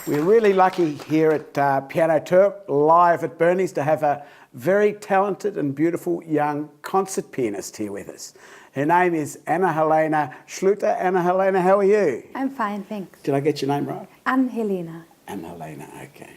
We're really lucky here at Piano Turk, live at Bernie's, to have a very talented and beautiful young concert pianist here with us. Her name is Ann-Helena Schluter. Ann-Helena, how are you? I'm fine, thanks. Did I get your name right? Ann-Helena. Ann-Helena, okay.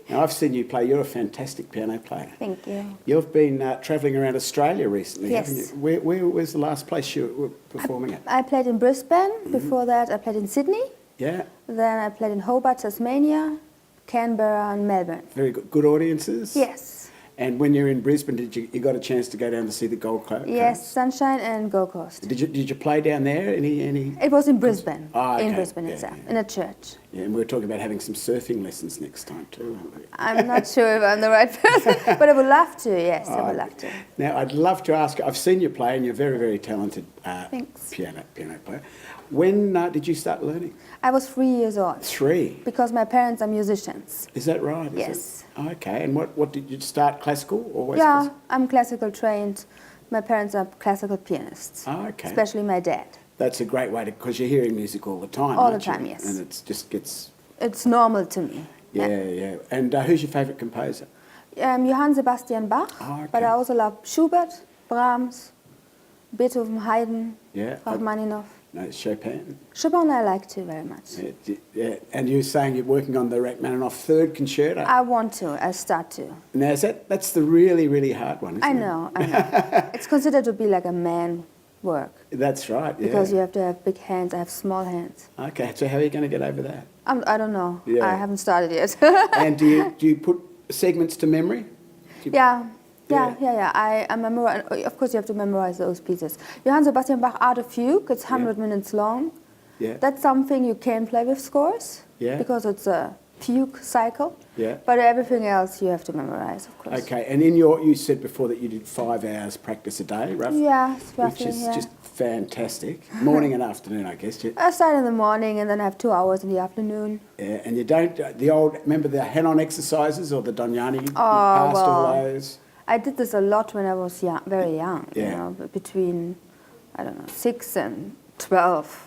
Now, I've seen you play. You're a fantastic piano player. Thank you. You've been travelling around Australia recently, Yes. haven't you? Where's the last place you were performing at? I played in Brisbane. Before that, I played in Sydney. Yeah. Then I played in Hobart, Tasmania, Canberra and Melbourne. Very good. Good audiences? Yes. And when you're in Brisbane, you got a chance to go down to see the Gold Coast? Yes, Sunshine and Gold Coast. Did you play down there? Any? It was in Brisbane. Oh, okay. In Brisbane Yeah, itself, yeah. in a church. Yeah, and we were talking about having some surfing lessons next time too, aren't we? I'm not sure if I'm the right person, but I would love to, yes, I would love to. Now, I'd love to ask, I've seen you play and you're a very, very talented Thanks. piano player. When did you start learning? I was 3 years old. 3? Because my parents are musicians. Is that right? Is Yes. it? Okay, and what did you start classical? Always Yeah, classical? I'm classical trained. My parents are classical pianists. Oh, okay. Especially my dad. That's a great way to, because you're hearing music all the time, All aren't the time, you? yes. And it just gets... It's normal to me. Yeah. And who's your favourite composer? Johann Sebastian Bach, Oh, okay. but I also love Schubert, Brahms, Beethoven, Haydn, Yeah. Rachmaninoff. No, Chopin. Chopin I like too very much. Yeah. And you're saying you're working on the Rachmaninoff third concerto. I want to, I start to. Now, that's the really, really hard one, isn't I it? know. It's considered to be like a man work. That's right, yeah. Because you have to have big hands, I have small hands. Okay, so how are you going to get over that? I don't know. Yeah. I haven't started yet. And do you put segments to memory? Yeah. I memorize. Of course, you have to memorize those pieces. Johann Sebastian Bach Art of Fugue. It's 100 minutes long. Yeah. That's something you can play with scores. Yeah. Because it's a fugue cycle. Yeah. But everything else you have to memorize, of course. Okay, and you said before that you did 5 hours practice a day, roughly? Yeah, Which roughly. is Yeah. just fantastic. Morning and afternoon, I guess. I start in the morning and then I have 2 hours in the afternoon. Yeah, and you don't remember the hand-on exercises or the Donyani? You Oh, passed all well. those. I did this a lot when I was young, very young. Yeah. You know, between 6 and 12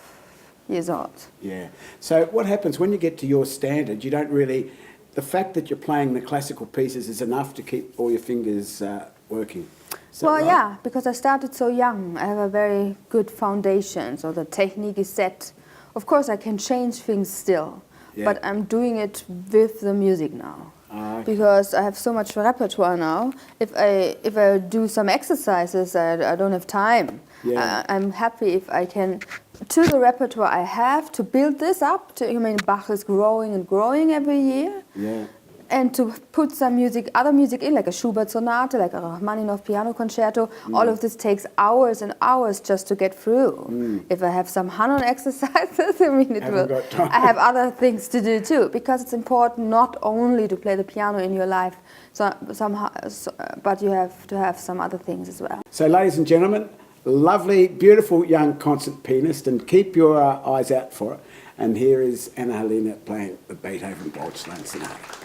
years old. Yeah. So what happens when you get to your standard? You don't really. The fact that you're playing the classical pieces is enough to keep all your fingers working. Is that Well, right? yeah, because I started so young. I have a very good foundation, so the technique is set. Of course, I can change things still, Yeah. but I'm doing it with the music now. Okay. Because I have so much repertoire now. If I do some exercises, I don't have time. Yeah. I'm happy if I can, to the repertoire I have, to build this up. Bach is growing and growing every year. Yeah. And to put some music, other music in, like a Schubert sonata, like a Rachmaninoff piano concerto, all of this takes hours and hours just to get through. If I have some Hanon exercises, Haven't got time. I have other things to do too, because it's important not only to play the piano in your life, but you have to have some other things as well. So, ladies and gentlemen, lovely, beautiful young concert pianist, and keep your eyes out for it. And here is Ann-Helena playing the Beethoven Deutschland Sonata.